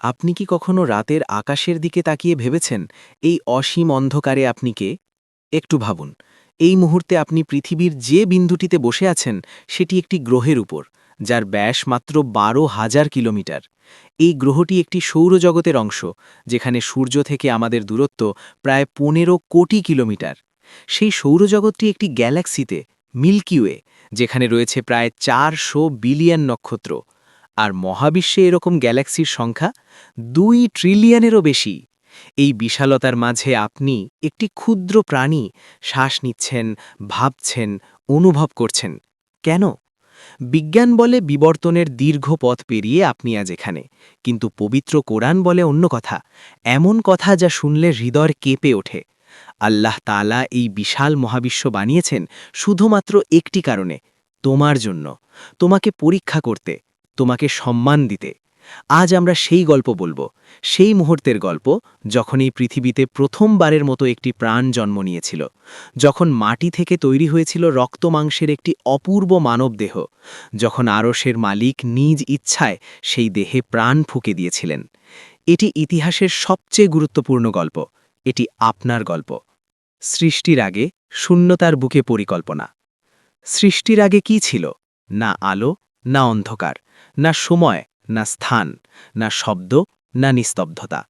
আপনি কি কখনো রাতের আকাশের দিকে তাকিয়ে ভেবেছেন এই অসীম অন্ধকারে আপনি কে? একটু ভাবুন, এই মুহূর্তে আপনি পৃথিবীর যে বিন্দুটিতে বসে আছেন সেটি একটি গ্রহের উপর, যার ব্যাস মাত্র 12,000 কিলোমিটার। এই গ্রহটি একটি সৌরজগতের অংশ, যেখানে সূর্য থেকে আমাদের দূরত্ব প্রায় 15 কোটি কিলোমিটার। সেই সৌরজগৎটি একটি গ্যালাক্সিতে, মিল্কি ওয়ে, যেখানে রয়েছে প্রায় 400 বিলিয়ন নক্ষত্র। আর মহাবিশ্বে এরকম গ্যালাক্সির সংখ্যা 2 ট্রিলিয়নেরও বেশি। এই বিশালতার মাঝে আপনি একটি ক্ষুদ্র প্রাণী, শ্বাস নিচ্ছেন, ভাবছেন, অনুভব করছেন। কেন? বিজ্ঞান বলে বিবর্তনের দীর্ঘ পথ পেরিয়ে আপনি আজ এখানে, কিন্তু পবিত্র কোরআন বলে অন্য কথা, এমন কথা যা শুনলে হৃদয় কেঁপে ওঠে। আল্লাহ তাআলা এই বিশাল মহাবিশ্ব বানিয়েছেন শুধুমাত্র একটি কারণে, তোমার জন্য, তোমাকে পরীক্ষা করতে, তোমাকে সম্মান দিতে। আজ আমরা সেই গল্প বলবো, সেই মুহূর্তের গল্প যখন এই পৃথিবীতে প্রথমবারের মতো একটি প্রাণ জন্ম নিয়েছিল, যখন মাটি থেকে তৈরি হয়েছিল রক্ত মাংসের একটি অপূর্ব মানব দেহ, যখন আরশের মালিক নিজ ইচ্ছায় সেই দেহে প্রাণ ফুঁকে দিয়েছিলেন। এটি ইতিহাসের সবচেয়ে গুরুত্বপূর্ণ গল্প। এটি আপনার গল্প। সৃষ্টির আগে শূন্যতার বুকে পরিকল্পনা। সৃষ্টির আগে কি ছিল? না আলো, না অন্ধকার, না সময়, না স্থান, না শব্দ, না নিস্তব্ধতা।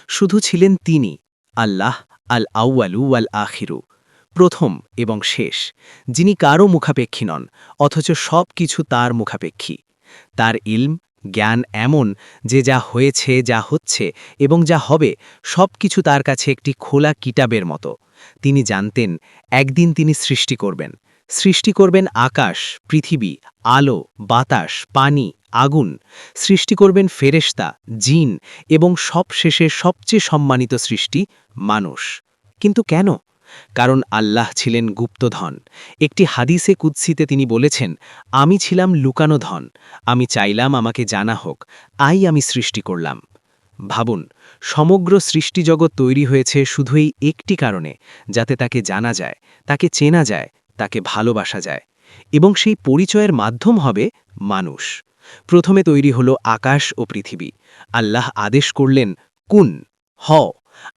শুধু ছিলেন তিনি, আল্লাহ, আল আউয়ালু ওয়াল আখিরু, প্রথম এবং শেষ, যিনি কারও মুখাপেক্ষী নন, অথচ সব কিছু তার মুখাপেক্ষী। তার ইলম, জ্ঞান এমন যে যা হয়েছে, যা হচ্ছে এবং যা হবে সব কিছু তার কাছে একটি খোলা কিতাবের মতো। তিনি জানতেন একদিন তিনি সৃষ্টি করবেন আকাশ, পৃথিবী, আলো, বাতাস, পানি, আগুন, সৃষ্টি করবেন ফেরেশতা, জিন এবং সবশেষে সবচেয়ে সম্মানিত সৃষ্টি, মানুষ। কিন্তু কেন? কারণ আল্লাহ ছিলেন গুপ্তধন। একটি হাদিসে কুদসিতে তিনি বলেছেন, আমি ছিলাম লুকানো ধন, আমি চাইলাম আমাকে জানা হোক, আমি সৃষ্টি করলাম। ভাবুন, সমগ্র সৃষ্টিজগৎ তৈরি হয়েছে শুধু এই একটি কারণে, যাতে তাকে জানা যায়, তাকে চেনা যায়, তাকে ভালোবাসা যায়। এবং সেই পরিচয়ের মাধ্যম হবে মানুষ। প্রথমে তৈরি হলো আকাশ ও পৃথিবী। আল্লাহ আদেশ করলেন, কুন, হও,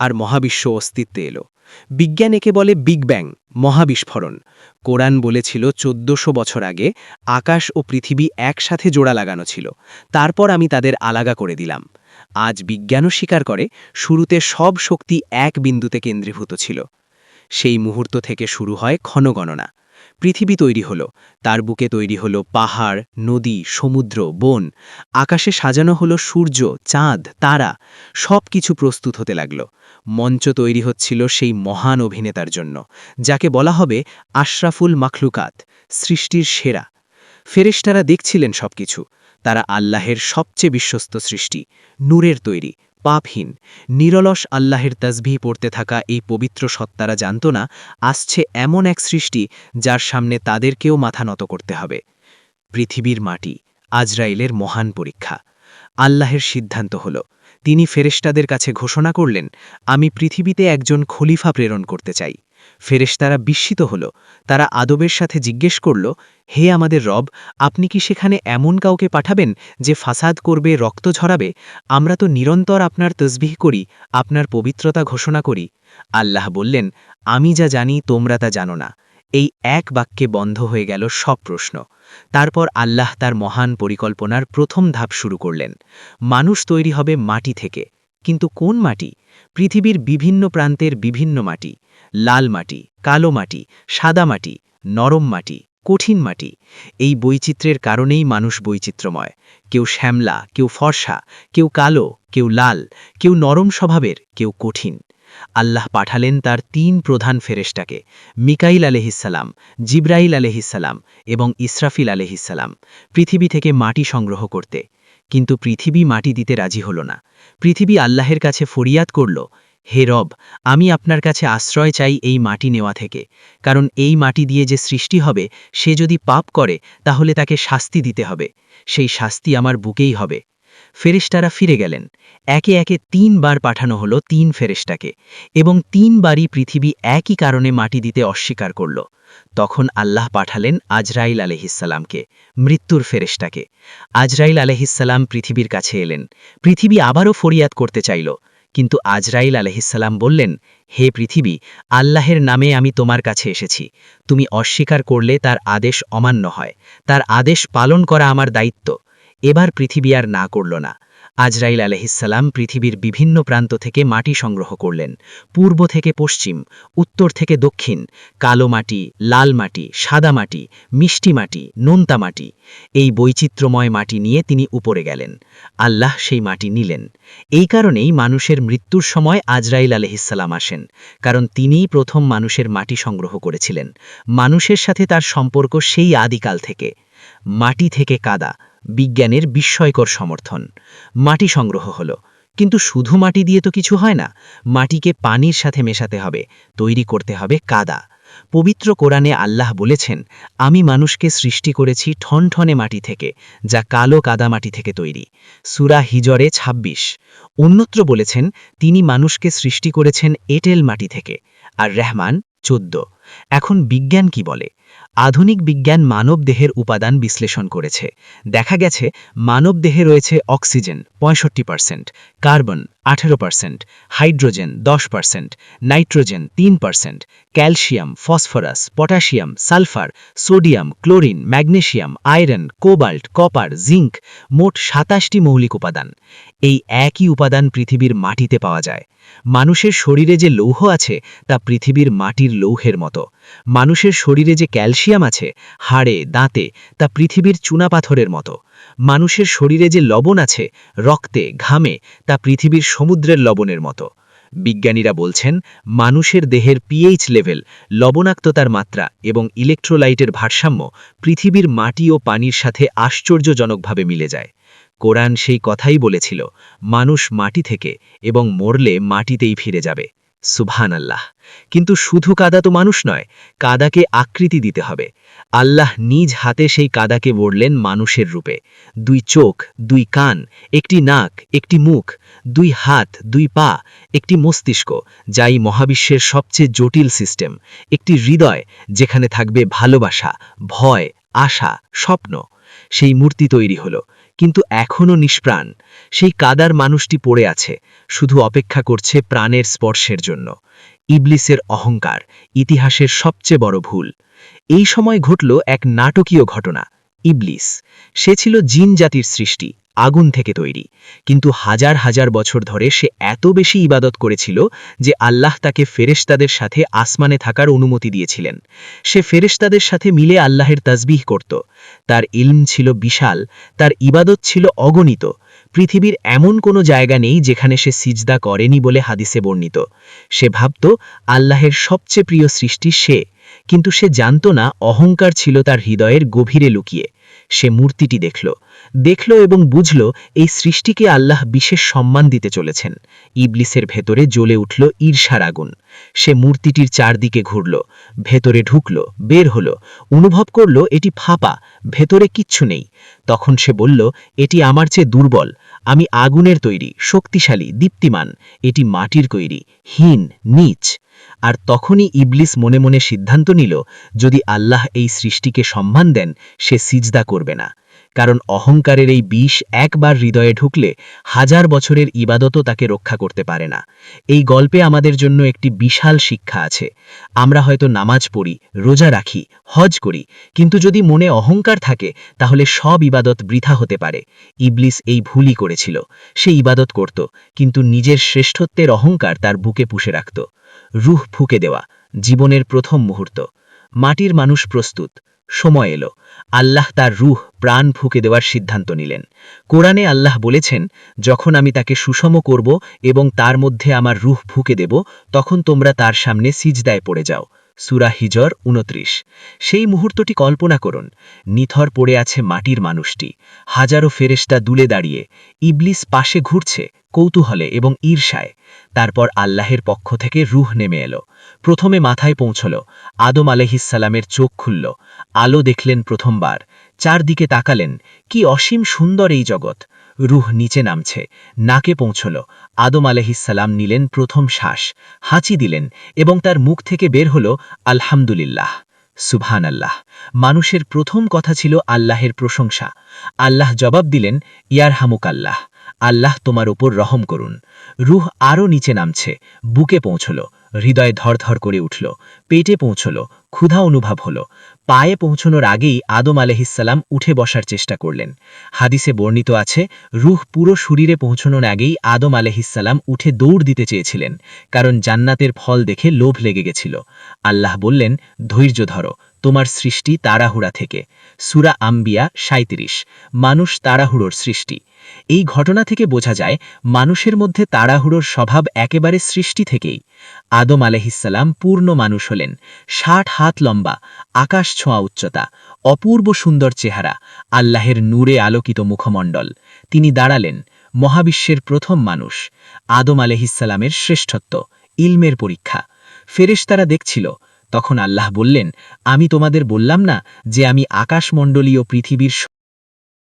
আর মহাবিশ্ব অস্তিত্বে এলো। বিজ্ঞান একে বলে বিগ ব্যাং, মহাবিস্ফোরণ। কোরআন বলেছিল 1400 বছর আগে আকাশ ও পৃথিবী একসাথে জোড়া লাগানো ছিল, তারপর আমি তাদের আলাদা করে দিলাম। আজ বিজ্ঞানও স্বীকার করে শুরুতে সব শক্তি এক বিন্দুতে কেন্দ্রীভূত ছিল। সেই মুহূর্ত থেকে শুরু হয় ক্ষণগণনা। পৃথিবী তৈরি হলো, তার বুকে তৈরি হলো পাহাড়, নদী, সমুদ্র, বন। আকাশে সাজানো হলো সূর্য, চাঁদ, তারা। সব কিছু প্রস্তুত হতে লাগল। মঞ্চ তৈরি হচ্ছিল সেই মহান অভিনেতার জন্য, যাকে বলা হবে আশরাফুল মাখলুকাত, সৃষ্টির সেরা। ফেরেশতারা দেখছিলেন সবকিছু। তারা আল্লাহের সবচেয়ে বিশ্বস্ত সৃষ্টি, নূরের তৈরি, পাপহীন, নিরলস আল্লাহের তাসবিহ পড়তে থাকা এই পবিত্র সত্তারা জানত না আসছে এমন এক সৃষ্টি যার সামনে তাদেরকেও মাথা নত করতে হবে। পৃথিবীর মাটি, আজরাইলের মহান পরীক্ষা। আল্লাহের সিদ্ধান্ত হল, তিনি ফেরেশতাদের কাছে ঘোষণা করলেন, আমি পৃথিবীতে একজন খলিফা প্রেরণ করতে চাই। ফেরেশতারা বিস্মিত হল। তারা আদবের সাথে জিজ্ঞেস করল, হে আমাদের রব, আপনি কি সেখানে এমন কাউকে পাঠাবেন যে ফাসাদ করবে, রক্ত ঝরাবে? আমরা তো নিরন্তর আপনার তসবিহ করি, আপনার পবিত্রতা ঘোষণা করি। আল্লাহ বললেন, আমি যা জানি তোমরা তা জানো না। এই এক বাক্যে বন্ধ হয়ে গেল সব প্রশ্ন। তারপর আল্লাহ তার মহান পরিকল্পনার প্রথম ধাপ শুরু করলেন। মানুষ তৈরি হবে মাটি থেকে। কিন্তু কোন মাটি? পৃথিবীর বিভিন্ন প্রান্তের বিভিন্ন মাটি। লাল মাটি, কালো মাটি, সাদা মাটি, নরম মাটি, কঠিন মাটি। এই বৈচিত্র্যের কারণেই মানুষ বৈচিত্র্যময়। কেউ শ্যামলা, কেউ ফর্সা, কেউ কালো, কেউ লাল, কেউ নরম স্বভাবের, কেউ কঠিন। আল্লাহ পাঠালেন তার 3 প্রধান ফেরেশতাকে, মিকাইল আলাইহিসসালাম, জিবরাইল আলাইহিসসালাম এবং ইসরাফিল আলাইহিসসালাম, পৃথিবী থেকে মাটি সংগ্রহ করতে। কিন্তু পৃথিবী মাটি দিতে রাজি হল না। পৃথিবী আল্লাহের কাছে ফরিয়াদ করল, হে রব, আমি আপনার কাছে আশ্রয় চাই এই মাটি নেওয়া থেকে, কারণ এই মাটি দিয়ে যে সৃষ্টি হবে সে যদি পাপ করে তাহলে তাকে শাস্তি দিতে হবে, সেই শাস্তি আমার বুকেই হবে। ফেরেশতারা ফিরে গেলেন। একে একে ৩ বার পাঠানো হলো ৩ ফেরেশতাকে, এবং ৩ বারই পৃথিবী একই কারণে মাটি দিতে অস্বীকার করল। তখন আল্লাহ পাঠালেন আজরাইল আলাইহিসসালামকে, মৃত্যুর ফেরেশতাকে। আজরাইল আলাইহিসসালাম পৃথিবীর কাছে এলেন। পৃথিবী আবারও ফরিয়াদ করতে চাইল, কিন্তু আজরাইল আলাইহিসসালাম বললেন, হে পৃথিবী, আল্লাহের নামে আমি তোমার কাছে এসেছি। তুমি অস্বীকার করলে তার আদেশ অমান্য হয়। তার আদেশ পালন করা আমার দায়িত্ব। এবার পৃথিবী আর না করল না। আজরাইল আলাইহিসসালাম পৃথিবীর বিভিন্ন প্রান্ত থেকে মাটি সংগ্রহ করলেন, পূর্ব থেকে পশ্চিম, উত্তর থেকে দক্ষিণ, কালো মাটি, লাল মাটি, সাদা মাটি, মিষ্টি মাটি, নোনতা মাটি। এই বৈচিত্র্যময় মাটি নিয়ে তিনি উপরে গেলেন। আল্লাহ সেই মাটি নিলেন। এই কারণেই মানুষের মৃত্যুর সময় আজরাইল আলাইহিসসালাম আসেন, কারণ তিনিই প্রথম মানুষের মাটি সংগ্রহ করেছিলেন। মানুষের সাথে তার সম্পর্ক সেই আদিকাল থেকে। মাটি থেকে কাদা, বিজ্ঞানের বিস্ময়কর সমর্থন। মাটি সংগ্রহ হলো, কিন্তু শুধু মাটি দিয়ে তো কিছু হয় না। মাটিকে পানির সাথে মেশাতে হবে, তৈরি করতে হবে কাদা। পবিত্র কোরআনে আল্লাহ বলেছেন, আমি মানুষকে সৃষ্টি করেছি ঠনঠনে মাটি থেকে, যা কালো কাদামাটি থেকে তৈরি। সূরা হিজরে ২৬। অন্যত্র বলেছেন, তিনি মানুষকে সৃষ্টি করেছেন এঁটেল মাটি থেকে। আর রহমান ১৪। এখন বিজ্ঞান কি বলে? আধুনিক বিজ্ঞান মানবদেহের উপাদান বিশ্লেষণ করেছে। দেখা গেছে মানবদেহে রয়েছে oxygen ৬৫%, carbon ১৮%, hydrogen ১০%, nitrogen ৩%, calcium, phosphorus, potassium, sulphur, sodium, chlorine, magnesium, iron, cobalt, copper, zinc, মোট ২৭টি মৌলিক উপাদান। এই একই উপাদান পৃথিবীর মাটিতে পাওয়া যায়। মানুষের শরীরে যে লৌহ আছে তা পৃথিবীর মাটির লৌহের মতো। মানুষের শরীরে যে ক্যালসিয়াম আছে হাড়ে, দাঁতে, তা পৃথিবীর চুনাপাথরের মতো। মানুষের শরীরে যে লবণ আছে রক্তে, ঘামে, তা পৃথিবীর সমুদ্রের লবণের মতো। বিজ্ঞানীরা বলছেন, মানুষের দেহের পিএইচ লেভেল, লবণাক্ততার মাত্রা এবং ইলেকট্রোলাইটের ভারসাম্য পৃথিবীর মাটি ও পানির সাথে আশ্চর্যজনকভাবে মিলে যায়। কোরআন সেই কথাই বলেছিল, মানুষ মাটি থেকে এবং মরলে মাটিতেই ফিরে যাবে। সুবহানাল্লাহ। কিন্তু শুধু কাদা তো মানুষ নয়, কাদাকে আকৃতি দিতে হবে। আল্লাহ নিজ হাতে সেই কাদাকে গড়লেন মানুষের রূপে। ২ চোখ, ২ কান, একটি নাক, একটি মুখ, ২ হাত, ২ পা, একটি মস্তিষ্ক, যাই মহাবিশ্বের সবচেয়ে জটিল সিস্টেম, একটি হৃদয় যেখানে থাকবে ভালোবাসা, ভয়, আশা, স্বপ্ন। সেই মূর্তি তৈরি হলো, কিন্তু এখনও নিষ্প্রাণ। সেই কাদার মানুষটি পড়ে আছে, শুধু অপেক্ষা করছে প্রাণের স্পর্শের জন্য। ইবলিসের অহংকার, ইতিহাসের সবচেয়ে বড় ভুল। এই সময় ঘটল এক নাটকীয় ঘটনা। ইবলিস, সে ছিল জিন জাতির সৃষ্টি, আগুন থেকে তৈরি। কিন্তু হাজার হাজার বছর ধরে সে এত বেশি ইবাদত করেছিল যে আল্লাহ তাকে ফেরেশতাদের সাথে আসমানে থাকার অনুমতি দিয়েছিলেন। সে ফেরেশতাদের সাথে মিলে আল্লাহের তাসবিহ করত। তার ইলম ছিল বিশাল, তার ইবাদত ছিল অগণিত। পৃথিবীর এমন কোনো জায়গা নেই যেখানে সে সিজদা করেনি বলে হাদিসে বর্ণিত। সে ভাবত আল্লাহের সবচেয়ে প্রিয় সৃষ্টি সে, কিন্তু সে জানত না অহংকার ছিল তার হৃদয়ের গভীরে লুকিয়ে। সে মূর্তিটি দেখল এবং বুঝল এই সৃষ্টিকে আল্লাহ বিশেষ সম্মান দিতে চলেছেন। ইবলিসের ভেতরে জ্বলে উঠল ঈর্ষার আগুন। সে মূর্তিটির চারদিকে ঘুরল, ভেতরে ঢুকল, বের হল, অনুভব করল এটি ফাঁপা, ভেতরে কিচ্ছু নেই। তখন সে বলল, এটি আমার চেয়ে দুর্বল। আমি আগুনের তৈরি, শক্তিশালী, দীপ্তিমান। এটি মাটির তৈরি, হীন, নীচ। আর তখনই ইবলিস মনে মনে সিদ্ধান্ত নিল, যদি আল্লাহ এই সৃষ্টিকে সম্মান দেন, সে সিজদা করবে না। কারণ অহংকারের এই বিষ একবার হৃদয়ে ঢুকলে হাজার বছরের ইবাদতও তাকে রক্ষা করতে পারে না। এই গল্পে আমাদের জন্য একটি বিশাল শিক্ষা আছে। আমরা হয়তো নামাজ পড়ি, রোজা রাখি, হজ করি, কিন্তু যদি মনে অহংকার থাকে তাহলে সব ইবাদত বৃথা হতে পারে। ইবলিস এই ভুলই করেছিল। সে ইবাদত করত, কিন্তু নিজের শ্রেষ্ঠত্বের অহংকার তার বুকে পুষে রাখত। রূহ ফুঁকে দেওয়া, জীবনের প্রথম মুহূর্ত। মাটির মানুষ প্রস্তুত, সময় এলো। আল্লাহ তার রূহ, প্রাণ ফুঁকে দেওয়ার সিদ্ধান্ত নিলেন। কোরআনে আল্লাহ বলেছেন, যখন আমি তাকে সুষম করব এবং তার মধ্যে আমার রূহ ফুঁকে দেব, তখন তোমরা তার সামনে সিজদায় পড়ে যাও। সূরা হিজর ২৯। সেই মুহূর্তটি কল্পনা করুন। নিথর পড়ে আছে মাটির মানুষটি, হাজারো ফেরেশতা দুলে দাঁড়িয়ে। ইবলিস পাশে ঘুরছে কৌতূহলে এবং ঈর্ষায়। তারপর আল্লাহের পক্ষ থেকে রূহ নেমে এলো। প্রথমে মাথায় পৌঁছল। আদম আলাইহিসসালামের চোখ খুলল, আলো দেখলেন প্রথমবার। চারদিকে তাকালেন, কি অসীম সুন্দর এই জগৎ। রুহ নিচে নামছে, নাকে পৌঁছল। আদম আলাইহিসসালাম নিলেন প্রথম শ্বাস, হাঁচি দিলেন এবং তার মুখ থেকে বের হল আলহামদুলিল্লাহ, সুবহানাল্লাহ। মানুষের প্রথম কথা ছিল আল্লাহের প্রশংসা। আল্লাহ জবাব দিলেন, ইয়ারহামুকাল্লাহ, আল্লাহ তোমার উপর রহম করুন। রুহ আরও নিচে নামছে, বুকে পৌঁছল, হৃদয় ধরধর করে উঠল, পেটে পৌঁছল, ক্ষুধা অনুভব হল। পায়ে পৌঁছনোর আগেই আদম আলাইহিসসালাম উঠে বসার চেষ্টা করলেন। হাদিসে বর্ণিত আছে, রুহ পুরো শরীরে পৌঁছনোর আগেই আদম আলাইহিসসালাম উঠে দৌড় দিতে চেয়েছিলেন, কারণ জান্নাতের ফল দেখে লোভ লেগে গেছিল। আল্লাহ বললেন, ধৈর্য ধরো, তোমার সৃষ্টি তাড়াহুড়া থেকে। সূরা আম্বিয়া ৩৭। মানুষ তাড়াহুড়োর সৃষ্টি। এই ঘটনা থেকে বোঝা যায়, মানুষের মধ্যে তাড়াহুড়োর স্বভাব একেবারে সৃষ্টি থেকেই। আদম আলাইহিসসালাম পূর্ণ মানুষ হলেন, ৬০ হাত লম্বা, আকাশ ছোঁয়া উচ্চতা, অপূর্ব সুন্দর চেহারা, আল্লাহের নূরে আলোকিত মুখমণ্ডল। তিনি দাঁড়ালেন, মহাবিশ্বের প্রথম মানুষ। আদম আলাইহিসসালামের শ্রেষ্ঠত্ব, ইলমের পরীক্ষা। ফেরেশতারা দেখছিল। তখন আল্লাহ বললেন, আমি তোমাদের বললাম না যে আমি আকাশমণ্ডলীয় পৃথিবীর